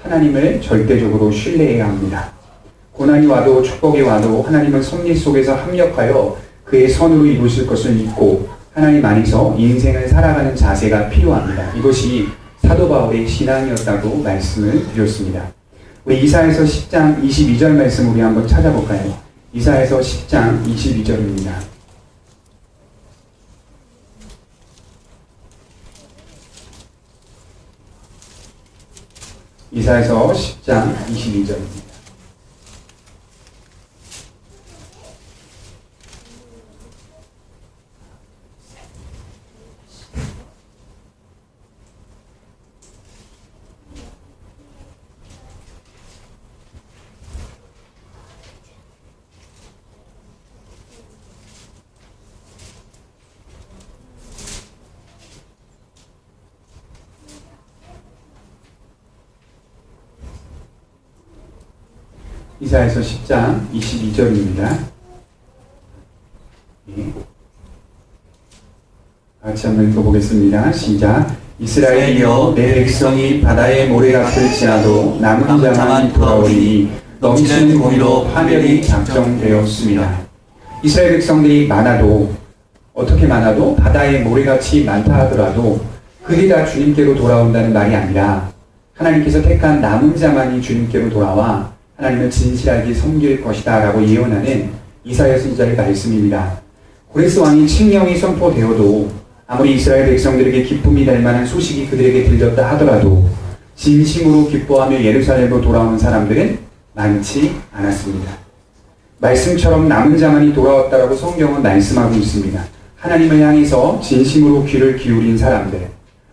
하나님을 절대적으로 신뢰해야 합니다. 고난이 와도 축복이 와도 하나님은 섭리 속에서 합력하여 그의 선으로 이루실 것을 믿고 하나님 안에서 인생을 살아가는 자세가 필요합니다. 이것이 사도 바울의 신앙이었다고 말씀을 드렸습니다. 우리 이사야서 10장 22절 말씀 우리 한번 찾아볼까요? 이사야서 10장 22절입니다. 이사야서 10장 22절입니다. 이사야서 10장 22절입니다. 같이 한번 읽어보겠습니다. 시작. 이스라엘이여 내 백성이 바다의 모래같을지라도 남은 자만 돌아오리니 넘치는 공의로 파멸이 작정되었습니다. 이스라엘 백성들이 많아도 어떻게 많아도 바다의 모래같이 많다 하더라도 그들이 다 주님께로 돌아온다는 말이 아니라 하나님께서 택한 남은 자만이 주님께로 돌아와 하나님을 진실하게 섬길 것이다 라고 예언하는 이사야 선지자의 말씀입니다. 고레스 왕이 칙령이 선포되어도 아무리 이스라엘 백성들에게 기쁨이 될 만한 소식이 그들에게 들렸다 하더라도 진심으로 기뻐하며 예루살렘으로 돌아오는 사람들은 많지 않았습니다. 말씀처럼 남은 자만이 돌아왔다라고 성경은 말씀하고 있습니다. 하나님을 향해서 진심으로 귀를 기울인 사람들,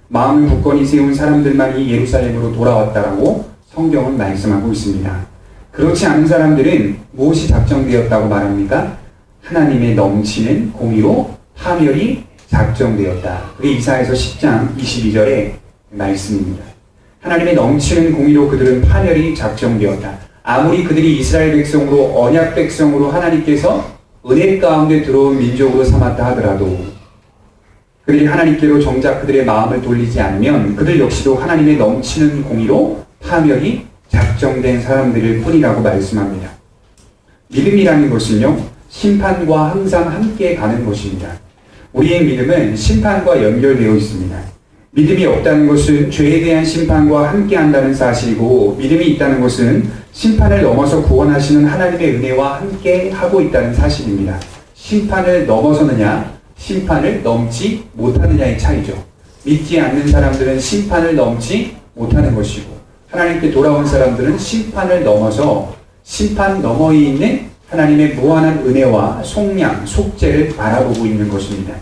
마음을 굳건히 세운 사람들만이 예루살렘으로 돌아왔다라고 성경은 말씀하고 있습니다. 그렇지 않은 사람들은 무엇이 작정되었다고 말합니까? 하나님의 넘치는 공의로 파멸이 작정되었다. 그게 이사야서 10장 22절의 말씀입니다. 하나님의 넘치는 공의로 그들은 파멸이 작정되었다. 아무리 그들이 이스라엘 백성으로 언약 백성으로 하나님께서 은혜 가운데 들어온 민족으로 삼았다 하더라도 그들이 하나님께로 정작 그들의 마음을 돌리지 않으면 그들 역시도 하나님의 넘치는 공의로 파멸이 작정된 사람들일 뿐이라고 말씀합니다. 믿음이라는 것은요, 심판과 항상 함께 가는 것입니다. 우리의 믿음은 심판과 연결되어 있습니다. 믿음이 없다는 것은 죄에 대한 심판과 함께 한다는 사실이고, 믿음이 있다는 것은 심판을 넘어서 구원하시는 하나님의 은혜와 함께 하고 있다는 사실입니다. 심판을 넘어서느냐, 심판을 넘지 못하느냐의 차이죠. 믿지 않는 사람들은 심판을 넘지 못하는 것이고, 하나님께 돌아온 사람들은 심판을 넘어서 심판 너머에 있는 하나님의 무한한 은혜와 속량, 속죄를 바라보고 있는 것입니다.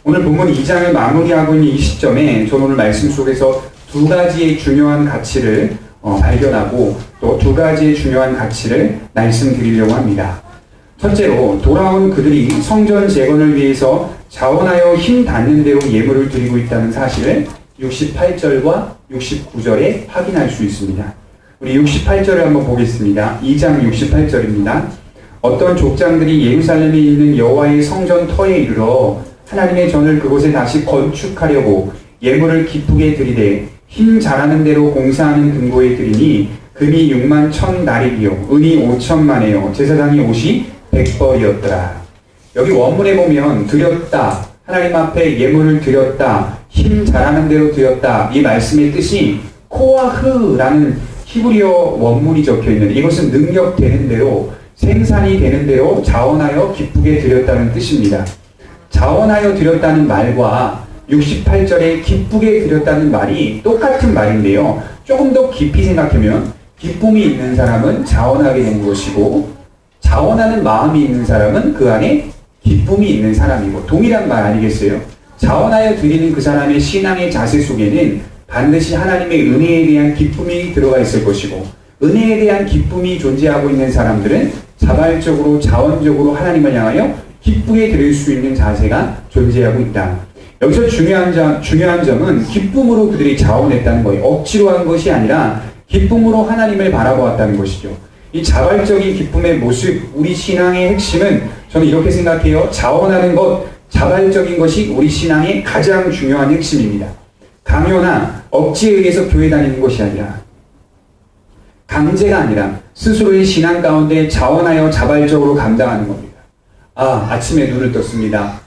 오늘 본문 2장을 마무리하고 있는 이 시점에 저는 오늘 말씀 속에서 두 가지의 중요한 가치를 발견하고 또 두 가지의 중요한 가치를 말씀드리려고 합니다. 첫째로 돌아온 그들이 성전 재건을 위해서 자원하여 힘 닿는 대로 예물을 드리고 있다는 사실을 68절과 69절에 확인할 수 있습니다. 우리 68절을 한번 보겠습니다. 2장 68절입니다. 어떤 족장들이 예루살렘에 있는 여호와의 성전 터에 이르러 하나님의 전을 그곳에 다시 건축하려고 예물을 기쁘게 드리되 힘 잘하는 대로 공사하는 금고에 드리니 금이 6만 1,000다리비요 은이 5천만에요 제사장이 옷이 100벌이었더라. 여기 원문에 보면 드렸다, 하나님 앞에 예물을 드렸다, 힘 잘하는 대로 드렸다, 이 말씀의 뜻이 코아흐라는 히브리어 원문이 적혀 있는데 이것은 능력되는 대로 생산이 되는 대로 자원하여 기쁘게 드렸다는 뜻입니다. 자원하여 드렸다는 말과 68절에 기쁘게 드렸다는 말이 똑같은 말인데요. 조금 더 깊이 생각하면 기쁨이 있는 사람은 자원하게 된 것이고 자원하는 마음이 있는 사람은 그 안에 기쁨이 있는 사람이고 동일한 말 아니겠어요? 자원하여 드리는 그 사람의 신앙의 자세 속에는 반드시 하나님의 은혜에 대한 기쁨이 들어가 있을 것이고 은혜에 대한 기쁨이 존재하고 있는 사람들은 자발적으로 자원적으로 하나님을 향하여 기쁘게 드릴 수 있는 자세가 존재하고 있다. 여기서 중요한 점은 기쁨으로 그들이 자원했다는 거예요. 억지로 한 것이 아니라 기쁨으로 하나님을 바라보았다는 것이죠. 이 자발적인 기쁨의 모습, 우리 신앙의 핵심은 저는 이렇게 생각해요. 자원하는 것, 자발적인 것이 우리 신앙의 가장 중요한 핵심입니다. 강요나 억지에 의해서 교회 다니는 것이 아니라 강제가 아니라 스스로의 신앙 가운데 자원하여 자발적으로 감당하는 겁니다. 아침에 눈을 떴습니다.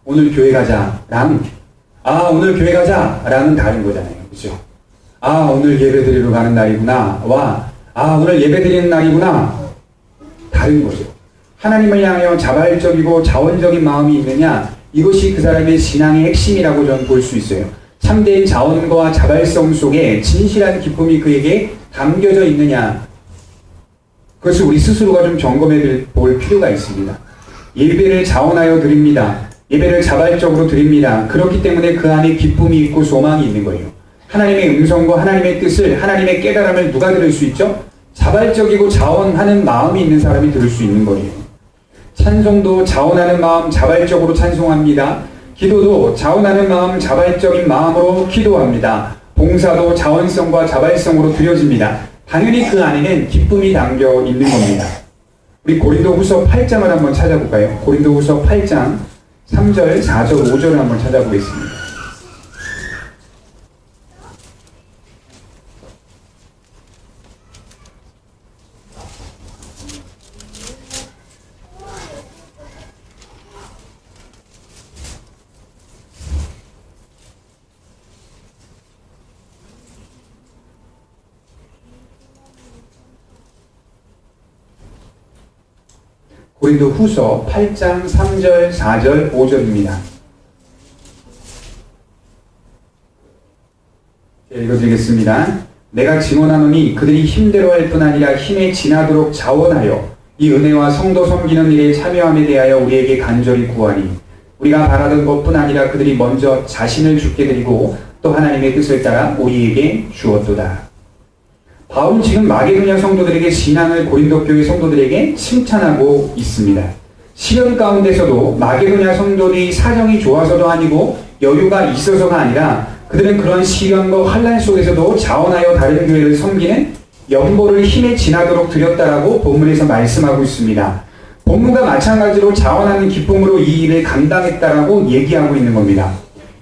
오늘 교회 가자랑 오늘 교회 가자랑은 다른 거잖아요. 그죠? 오늘 예배 드리러 가는 날이구나. 오늘 예배 드리는 날이구나. 다른 거죠. 하나님을 향하여 자발적이고 자원적인 마음이 있느냐, 이것이 그 사람의 신앙의 핵심이라고 저는 볼 수 있어요. 참된 자원과 자발성 속에 진실한 기쁨이 그에게 담겨져 있느냐, 그것을 우리 스스로가 좀 점검해 볼 필요가 있습니다. 예배를 자원하여 드립니다. 예배를 자발적으로 드립니다. 그렇기 때문에 그 안에 기쁨이 있고 소망이 있는 거예요. 하나님의 음성과 하나님의 뜻을, 하나님의 깨달음을 누가 들을 수 있죠? 자발적이고 자원하는 마음이 있는 사람이 들을 수 있는 거예요. 찬송도 자원하는 마음, 자발적으로 찬송합니다. 기도도 자원하는 마음, 자발적인 마음으로 기도합니다. 봉사도 자원성과 자발성으로 드려집니다. 당연히 그 안에는 기쁨이 담겨 있는 겁니다. 우리 고린도후서 8장을 한번 찾아볼까요? 고린도후서 8장 3절, 4절, 5절을 한번 찾아보겠습니다. 고린도후서 8장 3절, 4절, 5절입니다. 읽어드리겠습니다. 내가 증언하노니 그들이 힘대로 할 뿐 아니라 힘에 지나도록 자원하여 이 은혜와 성도 섬기는 일에 참여함에 대하여 우리에게 간절히 구하니, 우리가 바라던 것뿐 아니라 그들이 먼저 자신을 주께 드리고 또 하나님의 뜻을 따라 우리에게 주었도다. 바울은 지금 마게도냐 성도들에게 신앙을 고린도 교회 성도들에게 칭찬하고 있습니다. 시련 가운데서도 마게도냐 성도들이 사정이 좋아서도 아니고 여유가 있어서가 아니라 그들은 그런 시련과 환난 속에서도 자원하여 다른 교회를 섬기는 연보를 힘에 지나도록 드렸다라고 본문에서 말씀하고 있습니다. 본문과 마찬가지로 자원하는 기쁨으로 이 일을 감당했다라고 얘기하고 있는 겁니다.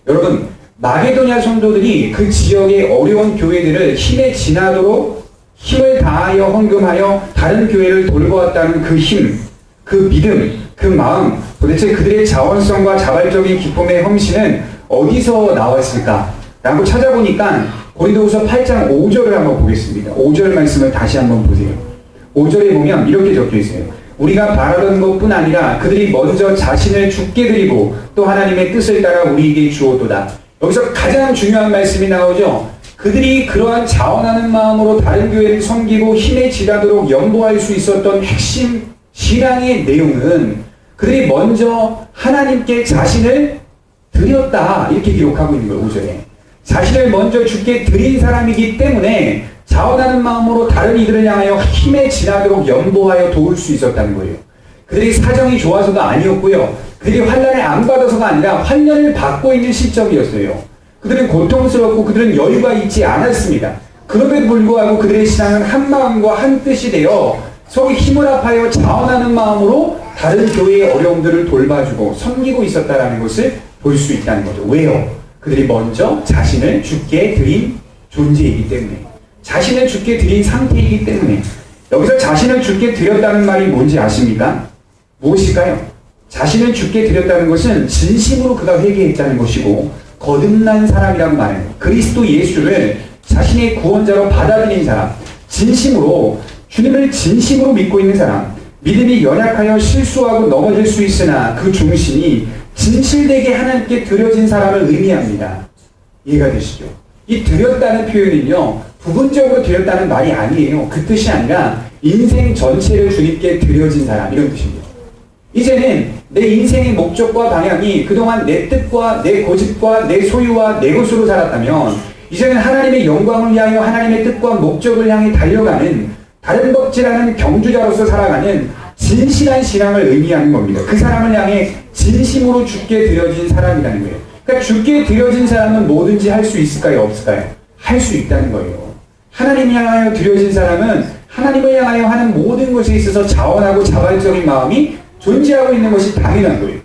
여러분, 마게도냐 성도들이 그 지역의 어려운 교회들을 힘에 지나도록 힘을 다하여 헌금하여 다른 교회를 돌보았다는 그 힘, 그 믿음, 그 마음, 도대체 그들의 자원성과 자발적인 기쁨의 헌신은 어디서 나왔을까? 라고 찾아보니까 고린도후서 8장 5절을 한번 보겠습니다. 5절 말씀을 다시 한번 보세요. 5절에 보면 이렇게 적혀 있어요. 우리가 바라던 것뿐 아니라 그들이 먼저 자신을 주께 드리고 또 하나님의 뜻을 따라 우리에게 주었도다. 여기서 가장 중요한 말씀이 나오죠. 그들이 그러한 자원하는 마음으로 다른 교회를 섬기고 힘에 지나도록 연보할 수 있었던 핵심 신앙의 내용은 그들이 먼저 하나님께 자신을 드렸다, 이렇게 기록하고 있는 거예요. 5절에 자신을 먼저 주께 드린 사람이기 때문에 자원하는 마음으로 다른 이들을 향하여 힘에 지나도록 연보하여 도울 수 있었다는 거예요. 그들이 사정이 좋아서가 아니었고요, 그들이 환난을 안 받아서가 아니라 환난을 받고 있는 시점이었어요. 그들은 고통스럽고 그들은 여유가 있지 않았습니다. 그럼에도 불구하고 그들의 신앙은 한 마음과 한 뜻이 되어 서로 힘을 합하여 자원하는 마음으로 다른 교회의 어려움들을 돌봐주고 섬기고 있었다는 것을 볼 수 있다는 거죠. 왜요? 그들이 먼저 자신을 주께 드린 존재이기 때문에, 자신을 주께 드린 상태이기 때문에. 여기서 자신을 주께 드렸다는 말이 뭔지 아십니까? 무엇일까요? 자신을 주께 드렸다는 것은 진심으로 그가 회개했다는 것이고 거듭난 사람이라고 말해요. 그리스도 예수를 자신의 구원자로 받아들인 사람, 진심으로 주님을 진심으로 믿고 있는 사람, 믿음이 연약하여 실수하고 넘어질 수 있으나 그 중심이 진실되게 하나님께 드려진 사람을 의미합니다. 이해가 되시죠? 이 드렸다는 표현은요, 부분적으로 드렸다는 말이 아니에요. 그 뜻이 아니라 인생 전체를 주님께 드려진 사람, 이런 뜻입니다. 이제는 내 인생의 목적과 방향이 그동안 내 뜻과 내 고집과 내 소유와 내 것으로 살았다면, 이제는 하나님의 영광을 위하여 하나님의 뜻과 목적을 향해 달려가는 다른 법질하는 경주자로서 살아가는 진실한 신앙을 의미하는 겁니다. 그 사람을 향해 진심으로 주께 드려진 사람이라는 거예요. 그러니까 주께 드려진 사람은 뭐든지 할 수 있을까요? 없을까요? 할 수 있다는 거예요. 하나님 향하여 드려진 사람은 하나님을 향하여 하는 모든 것에 있어서 자원하고 자발적인 마음이 존재하고 있는 것이 당연한 거예요.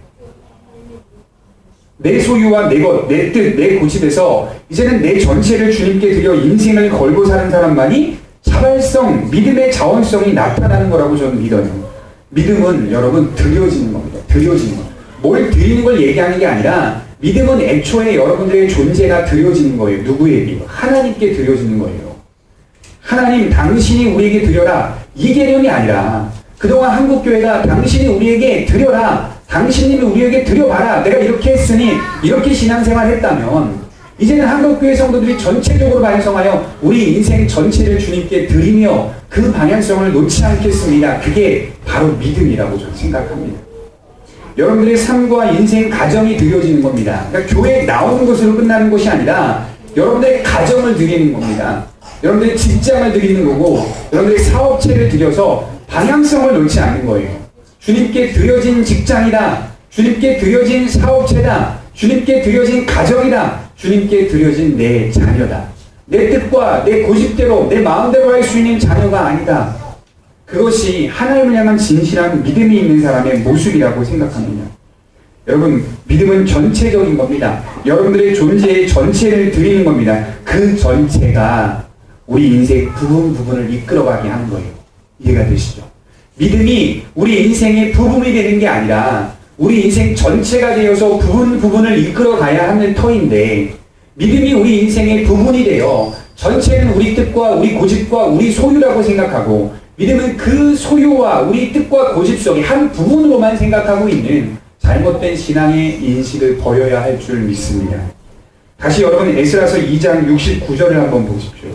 내 소유와 내 것, 내 뜻, 내 고집에서 이제는 내 전체를 주님께 드려 인생을 걸고 사는 사람만이 자발성, 믿음의 자원성이 나타나는 거라고 저는 믿어요. 믿음은 여러분 드려지는 겁니다. 드려지는 거. 뭘 드리는 걸 얘기하는 게 아니라 믿음은 애초에 여러분들의 존재가 드려지는 거예요. 누구에게? 하나님께 드려지는 거예요. 하나님 당신이 우리에게 드려라. 이 개념이 아니라 그동안 한국교회가 당신이 우리에게 드려라. 당신님이 우리에게 드려봐라. 내가 이렇게 했으니 이렇게 신앙생활 했다면 이제는 한국교회 성도들이 전체적으로 반성하여 우리 인생 전체를 주님께 드리며 그 방향성을 놓지 않겠습니다. 그게 바로 믿음이라고 저는 생각합니다. 여러분들의 삶과 인생 가정이 드려지는 겁니다. 그러니까 교회에 나오는 것으로 끝나는 것이 아니라 여러분들의 가정을 드리는 겁니다. 여러분들의 직장을 드리는 거고 여러분들의 사업체를 드려서 방향성을 놓지 않는 거예요. 주님께 드려진 직장이다. 주님께 드려진 사업체다. 주님께 드려진 가정이다. 주님께 드려진 내 자녀다. 내 뜻과 내 고집대로 내 마음대로 할 수 있는 자녀가 아니다. 그것이 하나님을 향한 진실한 믿음이 있는 사람의 모습이라고 생각합니다. 여러분, 믿음은 전체적인 겁니다. 여러분들의 존재의 전체를 드리는 겁니다. 그 전체가 우리 인생 부분을 이끌어가게 하는 거예요. 이해가 되시죠? 믿음이 우리 인생의 부분이 되는 게 아니라 우리 인생 전체가 되어서 부분을 이끌어가야 하는 터인데 믿음이 우리 인생의 부분이 되어 전체는 우리 뜻과 우리 고집과 우리 소유라고 생각하고 믿음은 그 소유와 우리 뜻과 고집 속의 한 부분으로만 생각하고 있는 잘못된 신앙의 인식을 버려야 할 줄 믿습니다. 다시 여러분 에스라서 2장 69절을 한번 보십시오.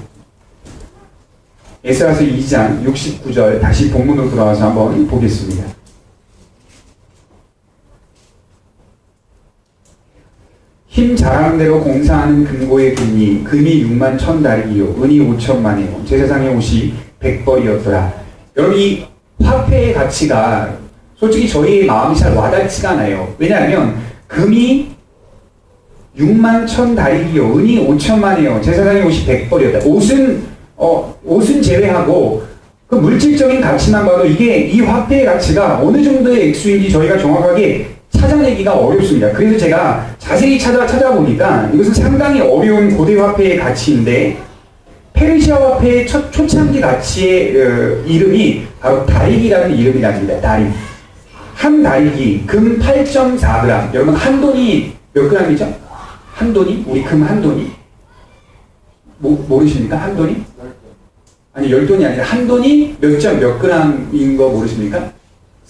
에스라서 2장 69절 다시 본문으로 돌아와서 한번 보겠습니다. 힘 잘하는 대로 공사하는 금고의 금이 6만 1,000달이요 은이 5천만이요 제사장의 옷이 100벌이었더라. 여러분 이 화폐의 가치가 솔직히 저희의 마음이 잘 와닿지가 않아요. 왜냐하면 금이 6만 1,000달이요 은이 5천만이요 제사장의 옷이 100벌이었다. 옷은 제외하고 그 물질적인 가치만 봐도 이 화폐의 가치가 어느 정도의 액수인지 저희가 정확하게 찾아내기가 어렵습니다. 그래서 제가 자세히 찾아보니까 이것은 상당히 어려운 고대 화폐의 가치인데 페르시아 화폐의 초창기 가치의 이름이 바로 다릭이라는 이름이랍니다. 다릭. 한 다릭이 금 8.4g. 여러분 한 돈이 몇 g이죠? 한 돈이? 우리 금 한 돈이? 모르십니까? 한 돈이? 아니 10돈이 아니라 한 돈이 몇 g인 거 모르십니까?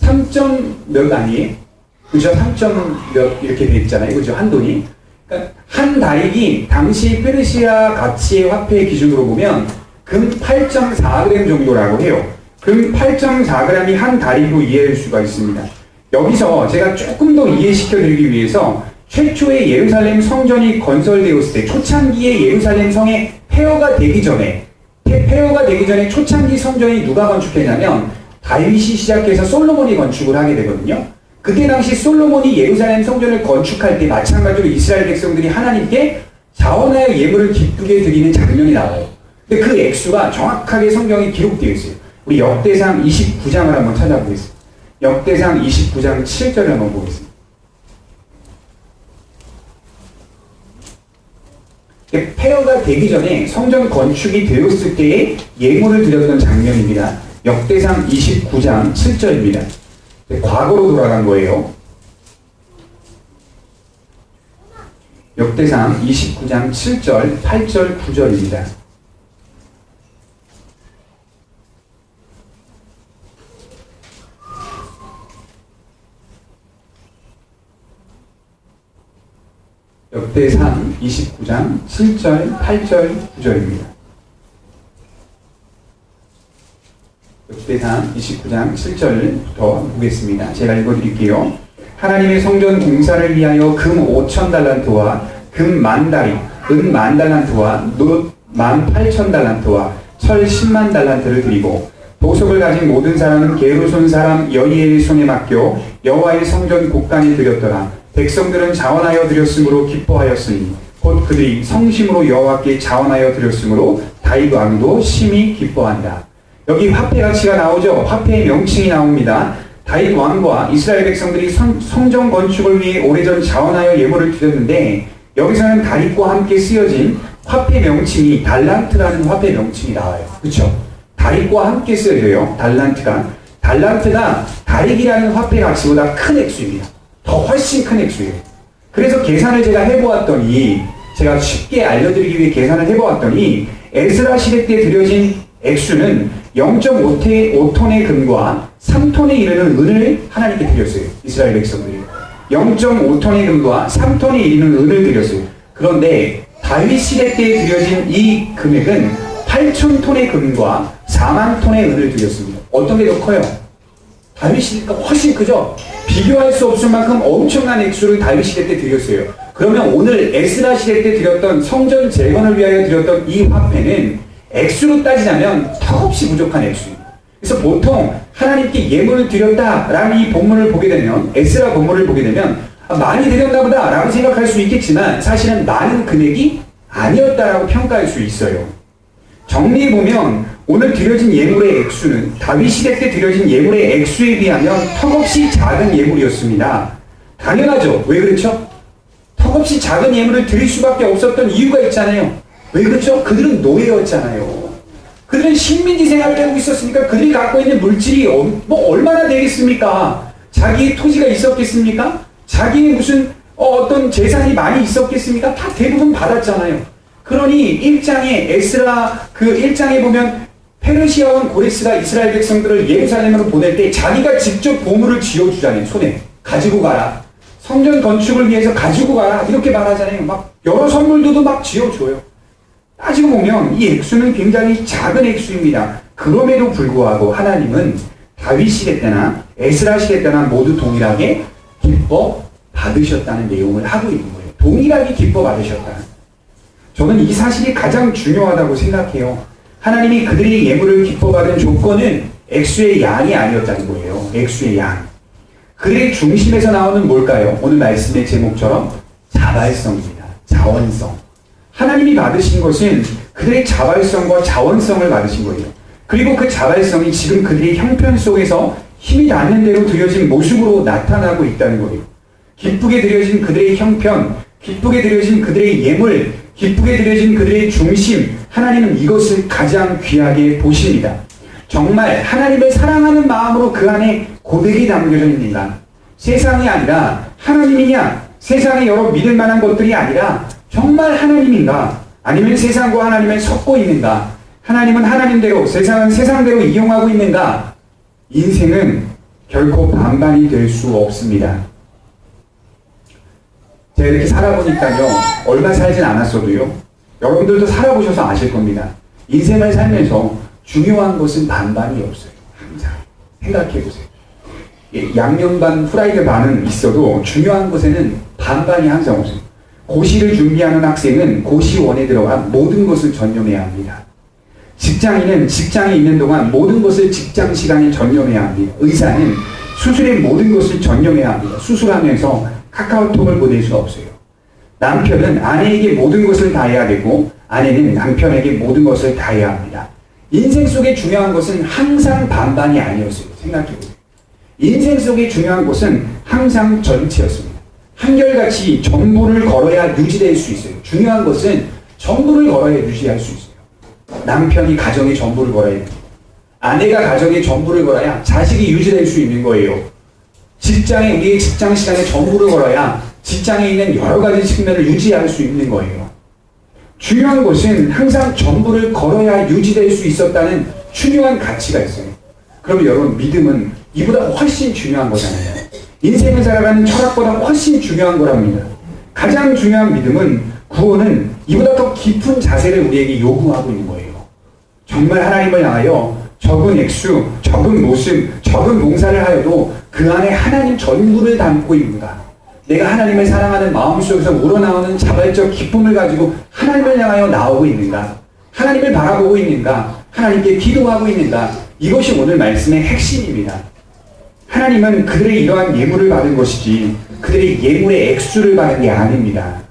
3몇 아니에요? 그죠? 3몇 이렇게 돼 있잖아요. 그죠? 한 돈이. 그러니까 한 다릭이 당시 페르시아 가치의 화폐 기준으로 보면 금 8.4g 정도라고 해요. 금 8.4g이 한 다릭으로 이해할 수가 있습니다. 여기서 제가 조금 더 이해시켜 드리기 위해서 최초의 예루살렘 성전이 건설되었을 때 초창기의 예루살렘 성의 폐허가 되기 전에 초창기 성전이 누가 건축했냐면 다윗이 시작해서 솔로몬이 건축을 하게 되거든요. 그때 당시 솔로몬이 예루살렘 성전을 건축할 때 마찬가지로 이스라엘 백성들이 하나님께 자원하여 예물을 기쁘게 드리는 장면이 나와요. 근데 그 액수가 정확하게 성경에 기록되어 있어요. 우리 역대상 29장을 한번 찾아보겠습니다. 역대상 29장 7절을 한번 보겠습니다. 폐허가 되기 전에 성전 건축이 되었을 때에 예물을 드렸던 장면입니다. 역대상 29장 7절입니다. 과거로 돌아간 거예요. 역대상 29장 7절, 8절, 9절입니다. 역대상 29장 7절, 8절, 9절입니다. 역대상 29장 7절부터 보겠습니다. 제가 읽어드릴게요. 하나님의 성전 공사를 위하여 금 5,000달란트와 금 10,000다리, 은 10,000달란트와 놋 18,000달란트와 철 100,000달란트를 드리고 보석을 가진 모든 사람은 게르손 사람 여이엘의 손에 맡겨 여호와의 성전 곡간에 드렸더라. 백성들은 자원하여 드렸으므로 기뻐하였으니 곧 그들이 성심으로 여호와께 자원하여 드렸으므로 다윗 왕도 심히 기뻐한다. 여기 화폐 가치가 나오죠. 화폐의 명칭이 나옵니다. 다윗 왕과 이스라엘 백성들이 성전 건축을 위해 오래전 자원하여 예물을 드렸는데 여기서는 다윗과 함께 쓰여진 화폐 명칭이 달란트라는 화폐 명칭이 나와요. 그렇죠? 다릭과 함께 써야 돼요. 달란트가 다릭이라는 화폐 가치보다 큰 액수입니다. 더 훨씬 큰 액수예요. 그래서 계산을 제가 해보았더니, 제가 쉽게 알려드리기 위해 계산을 해보았더니 에스라 시대 때 드려진 액수는 0.5톤의 금과 3톤에 이르는 은을 하나님께 드렸어요. 이스라엘 백성들이 0.5톤의 금과 3톤에 이르는 은을 드렸어요. 그런데 다윗 시대 때 드려진 이 금액은 8,000톤의 금과 4만 톤의 은을 드렸습니다. 어떤 게 더 커요? 다윗 시대가 훨씬 크죠? 비교할 수 없을 만큼 엄청난 액수를 다윗 시대 때 드렸어요. 그러면 오늘 에스라 시대 때 드렸던 성전 재건을 위하여 드렸던 이 화폐는 액수로 따지자면 턱없이 부족한 액수입니다. 그래서 보통 하나님께 예물을 드렸다라는 이 본문을 보게 되면, 에스라 본문을 보게 되면 많이 드렸나 보다 라고 생각할 수 있겠지만 사실은 많은 금액이 아니었다라고 평가할 수 있어요. 정리해보면 오늘 드려진 예물의 액수는 다윗 시대 때 드려진 예물의 액수에 비하면 턱없이 작은 예물이었습니다. 당연하죠. 왜 그렇죠? 턱없이 작은 예물을 드릴 수밖에 없었던 이유가 있잖아요. 왜 그렇죠? 그들은 노예였잖아요. 그들은 식민지 생활을 하고 있었으니까 그들이 갖고 있는 물질이 얼마나 되겠습니까? 자기의 토지가 있었겠습니까? 자기의 무슨 어떤 재산이 많이 있었겠습니까? 다 대부분 받았잖아요. 그러니 1장에 에스라 그 1장에 보면 페르시아 왕 고레스가 이스라엘 백성들을 예루살렘으로 보낼 때 자기가 직접 보물을 쥐어주잖아요. 손에 가지고 가라. 성전 건축을 위해서 가지고 가라. 이렇게 말하잖아요. 막 여러 선물들도 막 쥐어줘요. 따지고 보면 이 액수는 굉장히 작은 액수입니다. 그럼에도 불구하고 하나님은 다윗 시대 때나 에스라 시대 때나 모두 동일하게 기뻐 받으셨다는 내용을 하고 있는 거예요. 동일하게 기뻐 받으셨다. 저는 이 사실이 가장 중요하다고 생각해요. 하나님이 그들의 예물을 기뻐 받은 조건은 액수의 양이 아니었다는 거예요. 액수의 양. 그들의 중심에서 나오는 뭘까요? 오늘 말씀의 제목처럼 자발성입니다. 자원성. 하나님이 받으신 것은 그들의 자발성과 자원성을 받으신 거예요. 그리고 그 자발성이 지금 그들의 형편 속에서 힘이 닿는 대로 드려진 모습으로 나타나고 있다는 거예요. 기쁘게 드려진 그들의 형편, 기쁘게 드려진 그들의 예물, 기쁘게 드려진 그들의 중심, 하나님은 이것을 가장 귀하게 보십니다. 정말 하나님을 사랑하는 마음으로 그 안에 고백이 담겨져 있는가? 세상이 아니라 하나님이냐? 세상에 여러 믿을 만한 것들이 아니라 정말 하나님인가? 아니면 세상과 하나님을 섞고 있는가? 하나님은 하나님대로, 세상은 세상대로 이용하고 있는가? 인생은 결코 반반이 될 수 없습니다. 제가 이렇게 살아보니까요, 얼마 살진 않았어도요, 여러분들도 살아보셔서 아실 겁니다. 인생을 살면서 중요한 것은 반반이 없어요. 항상. 생각해보세요. 양념 반, 프라이드 반은 있어도 중요한 것에는 반반이 항상 없어요. 고시를 준비하는 학생은 고시원에 들어가 모든 것을 전념해야 합니다. 직장인은 직장에 있는 동안 모든 것을 직장 시간에 전념해야 합니다. 의사는 수술의 모든 것을 전념해야 합니다. 수술하면서 카카오톡을 보낼 수 없어요. 남편은 아내에게 모든 것을 다 해야 되고 아내는 남편에게 모든 것을 다 해야 합니다. 인생 속에 중요한 것은 항상 반반이 아니었어요. 생각해보세요. 인생 속에 중요한 것은 항상 전체였습니다. 한결같이 전부를 걸어야 유지될 수 있어요. 중요한 것은 전부를 걸어야 유지할 수 있어요. 남편이 가정의 전부를 걸어야 됩니다. 아내가 가정의 전부를 걸어야 자식이 유지될 수 있는 거예요. 직장에 우리의 직장 시간에 전부를 걸어야 직장에 있는 여러 가지 측면을 유지할 수 있는 거예요. 중요한 것은 항상 전부를 걸어야 유지될 수 있었다는 중요한 가치가 있어요. 그럼 여러분, 믿음은 이보다 훨씬 중요한 거잖아요. 인생을 살아가는 철학보다 훨씬 중요한 거랍니다. 가장 중요한 믿음은, 구원은 이보다 더 깊은 자세를 우리에게 요구하고 있는 거예요. 정말 하나님을 향하여 적은 액수, 적은 모습, 적은 봉사를 하여도 그 안에 하나님 전부를 담고 있는가? 내가 하나님을 사랑하는 마음속에서 우러나오는 자발적 기쁨을 가지고 하나님을 향하여 나오고 있는가? 하나님을 바라보고 있는가? 하나님께 기도하고 있는가? 이것이 오늘 말씀의 핵심입니다. 하나님은 그들의 이러한 예물을 받은 것이지 그들의 예물의 액수를 받은 게 아닙니다.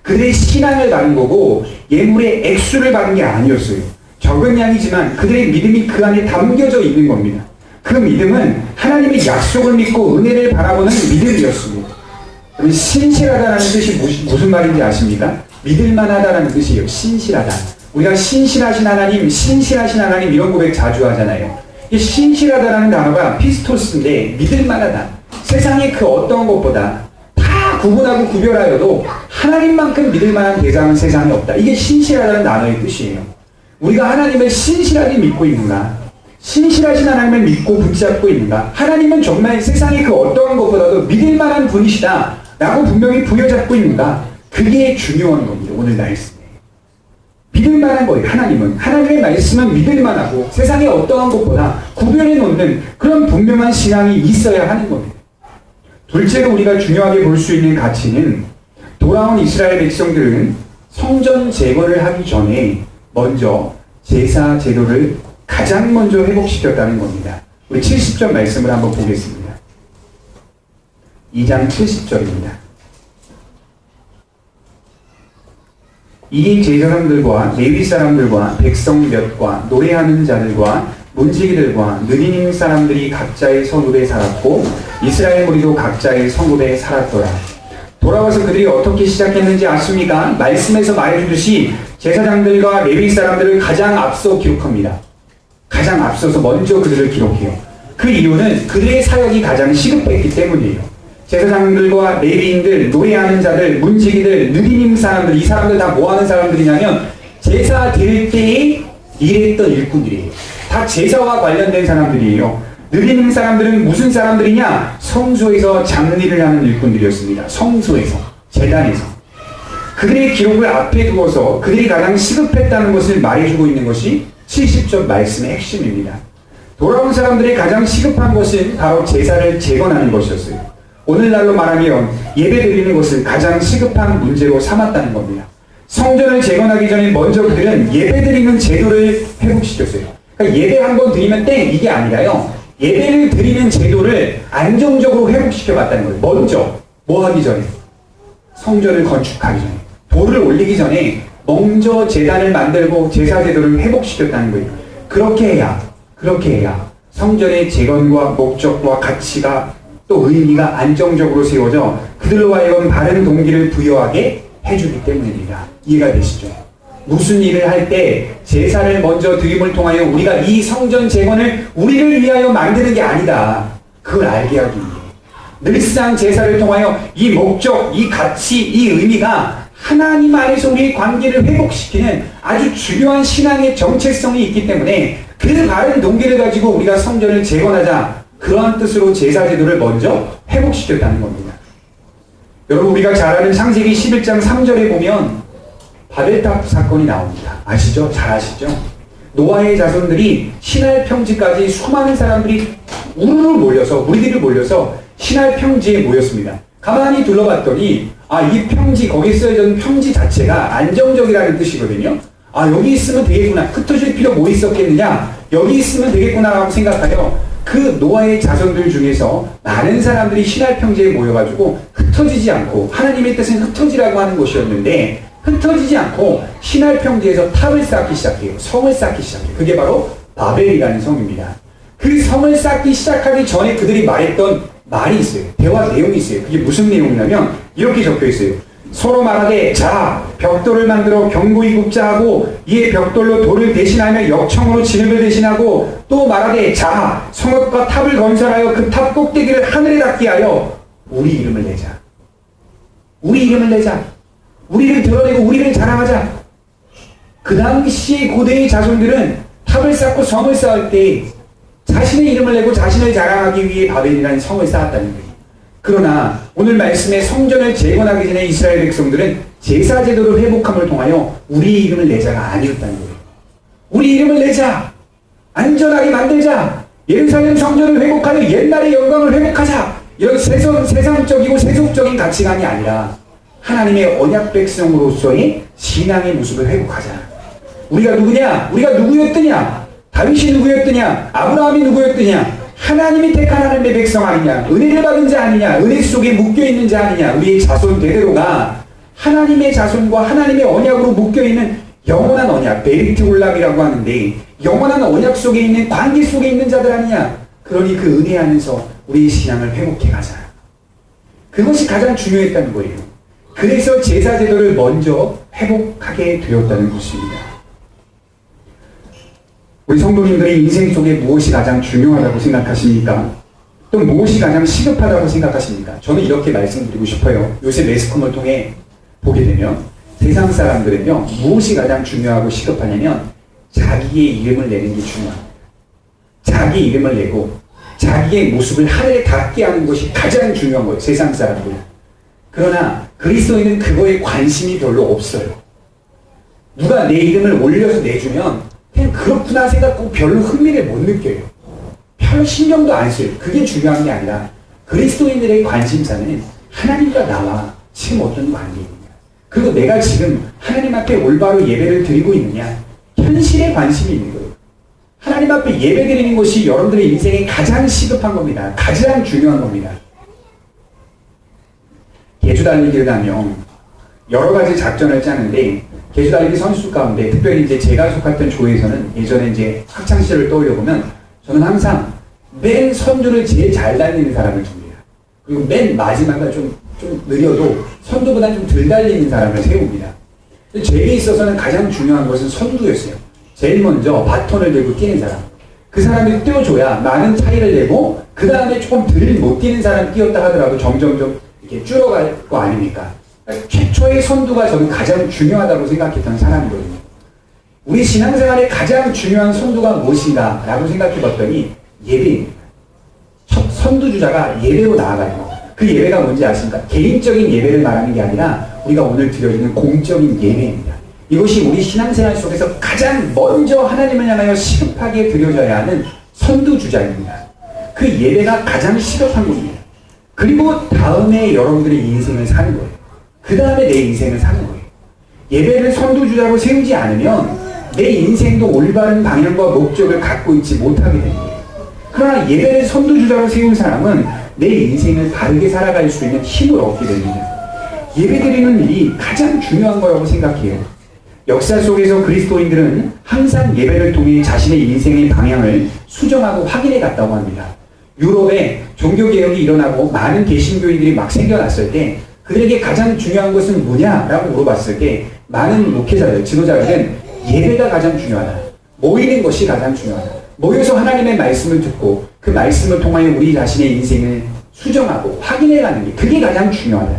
그들의 신앙을 받은 거고 예물의 액수를 받은 게 아니었어요. 적은 양이지만 그들의 믿음이 그 안에 담겨져 있는 겁니다. 그 믿음은 하나님의 약속을 믿고 은혜를 바라보는 믿음이었습니다. 신실하다는 뜻이 무슨 말인지 아십니까? 믿을만하다는 뜻이에요. 신실하다. 우리가 신실하신 하나님, 신실하신 하나님 이런 고백 자주 하잖아요. 이 신실하다라는 단어가 피스토스인데 믿을만하다. 세상의 그 어떤 것보다 다 구분하고 구별하여도 하나님만큼 믿을만한 대상은 세상에 없다. 이게 신실하다는 단어의 뜻이에요. 우리가 하나님을 신실하게 믿고 있는가? 신실하신 하나님을 믿고 붙잡고 있는가? 하나님은 정말 세상의 그 어떠한 것보다도 믿을만한 분이시다 라고 분명히 부여잡고 있는가? 그게 중요한 겁니다. 오늘 말씀에 믿을만한 거예요. 하나님의 말씀은 믿을만하고 세상의 어떠한 것보다 구별해 놓는 그런 분명한 신앙이 있어야 하는 겁니다. 둘째로 우리가 중요하게 볼 수 있는 가치는 돌아온 이스라엘 백성들은 성전 재건을 하기 전에 먼저 제사 제도를 가장 먼저 회복시켰다는 겁니다. 우리 70절 말씀을 한번 보겠습니다. 2장 70절입니다. 이 제사장들과 레위 사람들과 백성 몇과 노래하는 자들과 문지기들과 느리님 사람들이 각자의 성읍에 살았고 이스라엘 무리도 각자의 성읍에 살았더라. 돌아와서 그들이 어떻게 시작했는지 아십니까? 말씀에서 말해주듯이 제사장들과 레위 사람들을 가장 앞서 기록합니다. 가장 앞서서 먼저 그들을 기록해요. 그 이유는 그들의 사역이 가장 시급했기 때문이에요. 제사장들과 레위인들, 노래하는 자들, 문지기들, 느리님 사람들, 이 사람들 다 뭐하는 사람들이냐면 제사 드릴 때에 일했던 일꾼들이에요. 다 제사와 관련된 사람들이에요. 느리님 사람들은 무슨 사람들이냐? 성소에서 장리를 하는 일꾼들이었습니다. 성소에서, 제단에서. 그들의 기록을 앞에 두어서 그들이 가장 시급했다는 것을 말해주고 있는 것이 70절 말씀의 핵심입니다. 돌아온 사람들이 가장 시급한 것은 바로 제사를 재건하는 것이었어요. 오늘날로 말하면 예배 드리는 것을 가장 시급한 문제로 삼았다는 겁니다. 성전을 재건하기 전에 먼저 그들은 예배 드리는 제도를 회복시켰어요. 그러니까 예배 한 번 드리면 땡 이게 아니라요. 예배를 드리는 제도를 안정적으로 회복시켜봤다는 거예요. 먼저 뭐 하기 전에? 성전을 건축하기 전에, 돌을 올리기 전에 먼저 제단을 만들고 제사 제도를 회복시켰다는 거예요. 그렇게 해야 성전의 재건과 목적과 가치가 또 의미가 안정적으로 세워져 그들로 하여금 바른 동기를 부여하게 해주기 때문입니다. 이해가 되시죠? 무슨 일을 할 때 제사를 먼저 드림을 통하여 우리가 이 성전 재건을 우리를 위하여 만드는 게 아니다. 그걸 알게 하기 위해 늘상 제사를 통하여 이 목적, 이 가치, 이 의미가 하나님 안에서 우리의 관계를 회복시키는 아주 중요한 신앙의 정체성이 있기 때문에 그 바른 동기를 가지고 우리가 성전을 재건하자 그러한 뜻으로 제사 제도를 먼저 회복시켰다는 겁니다. 여러분 우리가 잘 아는 창세기 11장 3절에 보면 바벨탑 사건이 나옵니다. 아시죠? 잘 아시죠? 노아의 자손들이 신할 평지까지 수많은 사람들이 우르르 몰려서 무리들이 몰려서 신할 평지에 모였습니다. 가만히 둘러봤더니 이 평지 거기에 쓰여진 평지 자체가 안정적이라는 뜻이거든요. 여기 있으면 되겠구나. 흩어질 필요 뭐 있었겠느냐. 여기 있으면 되겠구나 라고 생각하여 그 노아의 자손들 중에서 많은 사람들이 신할 평지에 모여가지고 흩어지지 않고 하나님의 뜻은 흩어지라고 하는 곳이었는데 흩어지지 않고 신할 평지에서 탑을 쌓기 시작해요. 성을 쌓기 시작해요. 그게 바로 바벨이라는 성입니다. 그 성을 쌓기 시작하기 전에 그들이 말했던 말이 있어요. 대화 내용이 있어요. 그게 무슨 내용이냐면 이렇게 적혀 있어요. 서로 말하되 자 벽돌을 만들어 견고히 굽자 하고 이에 벽돌로 돌을 대신하며 역청으로 진흙을 대신하고 또 말하되 자 성읍과 탑을 건설하여 그 탑 꼭대기를 하늘에 닿게 하여 우리 이름을 내자. 우리 이름을 내자. 우리를 드러내고 우리를 자랑하자. 그 당시 고대의 자손들은 탑을 쌓고 성을 쌓을 때 자신의 이름을 내고 자신을 자랑하기 위해 바벨이라는 성을 쌓았다는 거예요. 그러나 오늘 말씀에 성전을 재건하기 전에 이스라엘 백성들은 제사 제도를 회복함을 통하여 우리 이름을 내자가 아니었다는 거예요. 우리 이름을 내자. 안전하게 만들자. 예루살렘 성전을 회복하여 옛날의 영광을 회복하자. 이런 세상적이고 세속적인 가치관이 아니라 하나님의 언약 백성으로서의 신앙의 모습을 회복하자. 우리가 누구냐? 우리가 누구였더냐? 다윗이 누구였더냐? 아브라함이 누구였더냐? 하나님이 택한 하나님의 백성 아니냐? 은혜를 받은 자 아니냐? 은혜 속에 묶여있는 자 아니냐? 우리의 자손 대대로가 하나님의 자손과 하나님의 언약으로 묶여있는 영원한 언약, 베리트 올람이라고 하는데 영원한 언약 속에 있는 관계 속에 있는 자들 아니냐? 그러니 그 은혜 안에서 우리의 신앙을 회복해 가자. 그것이 가장 중요했다는 거예요. 그래서 제사 제도를 먼저 회복하게 되었다는 것입니다. 우리 성도님들이 인생 속에 무엇이 가장 중요하다고 생각하십니까? 또 무엇이 가장 시급하다고 생각하십니까? 저는 이렇게 말씀드리고 싶어요. 요새 매스컴을 통해 보게 되면 세상 사람들은요, 무엇이 가장 중요하고 시급하냐면 자기의 이름을 내는 게 중요합니다. 자기 이름을 내고 자기의 모습을 하늘에 닿게 하는 것이 가장 중요한 거예요. 세상 사람들. 그러나 그리스도인은 그거에 관심이 별로 없어요. 누가 내 이름을 올려서 내주면 그냥 그렇구나 생각하고 별로 흥미를 못 느껴요. 별로 신경도 안 써요. 그게 중요한 게 아니라 그리스도인들의 관심사는 하나님과 나와 지금 어떤 관계입니다. 그리고 내가 지금 하나님 앞에 올바로 예배를 드리고 있느냐, 현실에 관심이 있는 거예요. 하나님 앞에 예배 드리는 것이 여러분들의 인생에 가장 시급한 겁니다. 가장 중요한 겁니다. 개주달리기를 하면 여러 가지 작전을 짜는데, 개주달리기 선수 가운데 특별히 이제 제가 속했던 조에서는 예전에 이제 학창시절을 떠올려 보면 저는 항상 맨 선두를 제일 잘 달리는 사람을 둡니다. 그리고 맨 마지막에 좀 느려도 선두보다 좀 덜 달리는 사람을 세웁니다. 제게 있어서는 가장 중요한 것은 선두였어요. 제일 먼저 바톤을 들고 뛰는 사람. 그 사람이 뛰어줘야 많은 차이를 내고 그 다음에 조금 덜 못 뛰는 사람이 뛰었다 하더라도 점점점 이렇게 줄어갈 거 아닙니까? 최초의 선두가 저는 가장 중요하다고 생각했던 사람이거든요. 우리 신앙생활에 가장 중요한 선두가 무엇인가 라고 생각해 봤더니 예배입니다. 첫 선두주자가 예배로 나아가는 거. 그 예배가 뭔지 아십니까? 개인적인 예배를 말하는 게 아니라 우리가 오늘 드려지는 공적인 예배입니다. 이것이 우리 신앙생활 속에서 가장 먼저 하나님을 향하여 시급하게 드려져야 하는 선두주자입니다. 그 예배가 가장 시급한 겁니다. 그리고 다음에 여러분들의 인생을 사는 거예요. 그 다음에 내 인생을 사는 거예요. 예배를 선두주자로 세우지 않으면 내 인생도 올바른 방향과 목적을 갖고 있지 못하게 됩니다. 그러나 예배를 선두주자로 세운 사람은 내 인생을 바르게 살아갈 수 있는 힘을 얻게 됩니다. 예배드리는 일이 가장 중요한 거라고 생각해요. 역사 속에서 그리스도인들은 항상 예배를 통해 자신의 인생의 방향을 수정하고 확인해 갔다고 합니다. 유럽에 종교개혁이 일어나고 많은 개신교인들이 막 생겨났을 때 그들에게 가장 중요한 것은 뭐냐라고 물어봤을 때 많은 목회자들, 지도자들은 예배가 가장 중요하다. 모이는 것이 가장 중요하다. 모여서 하나님의 말씀을 듣고 그 말씀을 통하여 우리 자신의 인생을 수정하고 확인해가는 게 그게 가장 중요하다.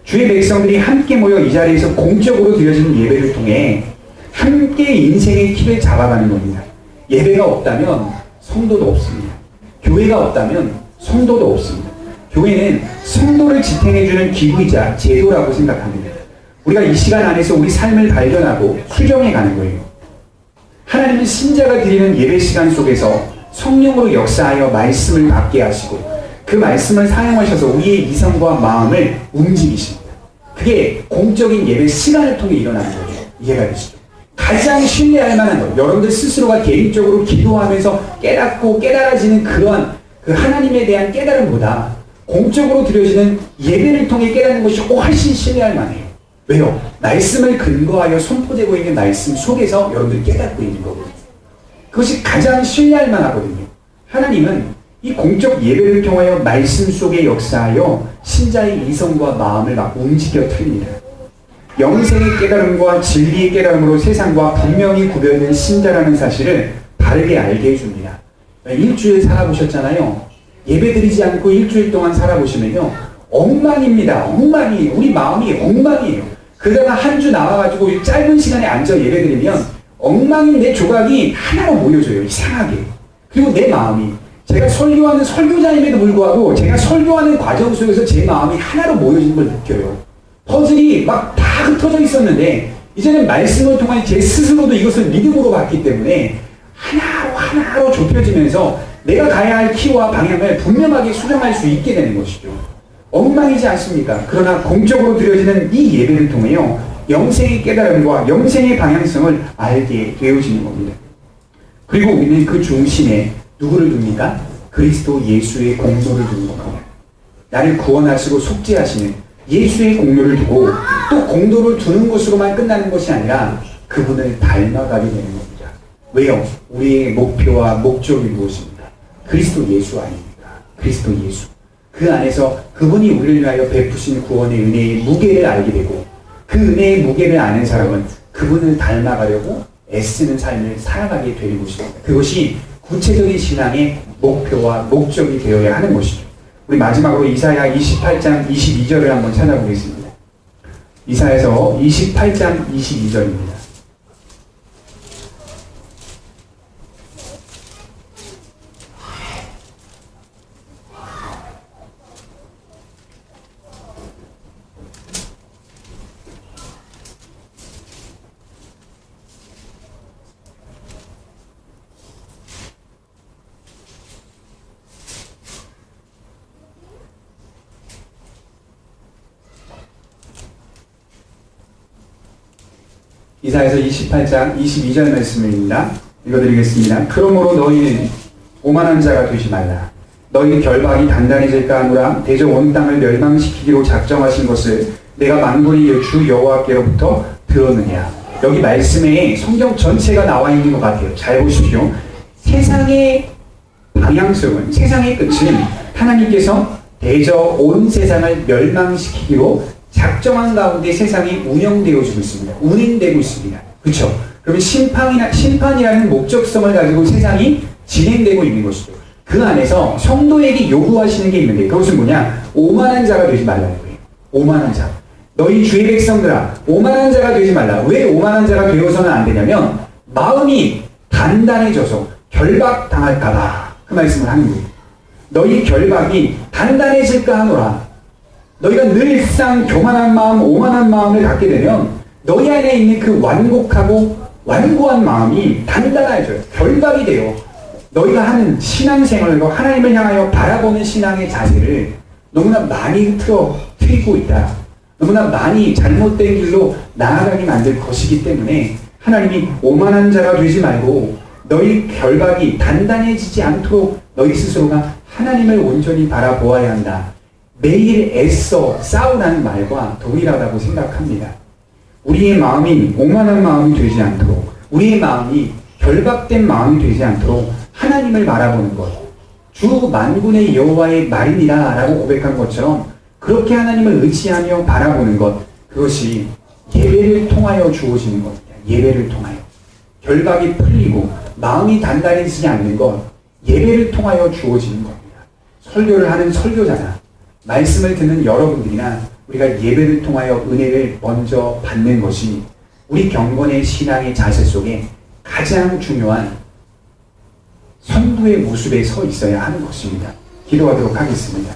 주의 백성들이 함께 모여 이 자리에서 공적으로 드려지는 예배를 통해 함께 인생의 키를 잡아가는 겁니다. 예배가 없다면 성도도 없습니다. 교회가 없다면 성도도 없습니다. 교회는 성도를 지탱해주는 기구이자 제도라고 생각합니다. 우리가 이 시간 안에서 우리 삶을 발견하고 수정해가는 거예요. 하나님은 신자가 드리는 예배 시간 속에서 성령으로 역사하여 말씀을 받게 하시고 그 말씀을 사용하셔서 우리의 이성과 마음을 움직이십니다. 그게 공적인 예배 시간을 통해 일어나는 거죠. 이해가 되시죠? 가장 신뢰할 만한 것, 여러분들 스스로가 개인적으로 기도하면서 깨닫고 깨달아지는 그러한 그 하나님에 대한 깨달음보다 공적으로 드려지는 예배를 통해 깨닫는 것이 훨씬 신뢰할 만해요. 왜요? 말씀을 근거하여 선포되고 있는 말씀 속에서 여러분들이 깨닫고 있는 거거든요. 그것이 가장 신뢰할 만하거든요. 하나님은 이 공적 예배를 통하여 말씀 속에 역사하여 신자의 이성과 마음을 막 움직여 틀립니다. 영생의 깨달음과 진리의 깨달음으로 세상과 분명히 구별된 신자라는 사실을 바르게 알게 해줍니다. 일주일 살아보셨잖아요. 예배드리지 않고 일주일 동안 살아보시면요, 엉망입니다. 엉망이, 우리 마음이 엉망이에요. 그러다가 한 주 나와가지고 짧은 시간에 앉아 예배드리면 엉망인 내 조각이 하나로 모여져요. 이상하게. 그리고 내 마음이, 제가 설교하는 설교자임에도 불구하고 제가 설교하는 과정 속에서 제 마음이 하나로 모여진 걸 느껴요. 퍼즐이 막 다 흩어져 있었는데 이제는 말씀을 통한 제 스스로도 이것을 믿음으로 봤기 때문에 하나로 좁혀지면서 내가 가야 할 키와 방향을 분명하게 수정할 수 있게 되는 것이죠. 엉망이지 않습니까? 그러나 공적으로 드려지는 이 예배를 통해요, 영생의 깨달음과 영생의 방향성을 알게 되어지는 겁니다. 그리고 우리는 그 중심에 누구를 둡니까? 그리스도 예수의 공로를 두는 겁니다. 나를 구원하시고 속죄하시는 예수의 공로를 두고 또 공로를 두는 것으로만 끝나는 것이 아니라 그분을 닮아가게 되는 겁니다. 왜요? 우리의 목표와 목적이 무엇입니까? 그리스도 예수 아닙니까? 그리스도 예수. 그 안에서 그분이 우리를 위하여 베푸신 구원의 은혜의 무게를 알게 되고 그 은혜의 무게를 아는 사람은 그분을 닮아가려고 애쓰는 삶을 살아가게 되는 것입니다. 그것이 구체적인 신앙의 목표와 목적이 되어야 하는 것이죠. 우리 마지막으로 이사야 28장 22절을 한번 찾아보겠습니다. 이사야서 28장 22절입니다. 이사야서 28장 22절 말씀입니다. 읽어드리겠습니다. 그러므로 너희는 오만한 자가 되지 말라. 너희 결박이 단단해질까 하노라. 대저 온 땅을 멸망시키기로 작정하신 것을 내가 만군의 주 여호와께로부터 들었느냐. 여기 말씀에 성경 전체가 나와 있는 것 같아요. 잘 보십시오. 세상의 방향성은, 세상의 끝은 하나님께서 대저 온 세상을 멸망시키기로 작정한 가운데 세상이 운영되어지고 있습니다. 운행되고 있습니다. 그렇죠? 그러면 심판이라는 목적성을 가지고 세상이 진행되고 있는 것이죠. 그 안에서 성도에게 요구하시는 게 있는데 그것은 뭐냐? 오만한 자가 되지 말라는 거예요. 오만한 자. 너희 주의 백성들아, 오만한 자가 되지 말라. 왜 오만한 자가 되어서는 안 되냐면 마음이 단단해져서 결박당할까봐 그 말씀을 하는 거예요. 너희 결박이 단단해질까 하노라. 너희가 늘상 교만한 마음, 오만한 마음을 갖게 되면 너희 안에 있는 그 완곡하고 완고한 마음이 단단해져요. 결박이 돼요. 너희가 하는 신앙생활과 하나님을 향하여 바라보는 신앙의 자세를 너무나 많이 틀고 있다. 너무나 많이 잘못된 길로 나아가게 만들 것이기 때문에 하나님이 오만한 자가 되지 말고 너희 결박이 단단해지지 않도록 너희 스스로가 하나님을 온전히 바라보아야 한다. 매일 애써 싸우라는 말과 동일하다고 생각합니다. 우리의 마음이 오만한 마음이 되지 않도록, 우리의 마음이 결박된 마음이 되지 않도록 하나님을 바라보는 것. 주 만군의 여호와의 말이니라 라고 고백한 것처럼 그렇게 하나님을 의지하며 바라보는 것. 그것이 예배를 통하여 주어지는 겁니다. 예배를 통하여. 결박이 풀리고 마음이 단단해지지 않는 것. 예배를 통하여 주어지는 겁니다. 설교를 하는 설교자나 말씀을 듣는 여러분들이나 우리가 예배를 통하여 은혜를 먼저 받는 것이 우리 경건의 신앙의 자세 속에 가장 중요한 선두의 모습에 서 있어야 하는 것입니다. 기도하도록 하겠습니다.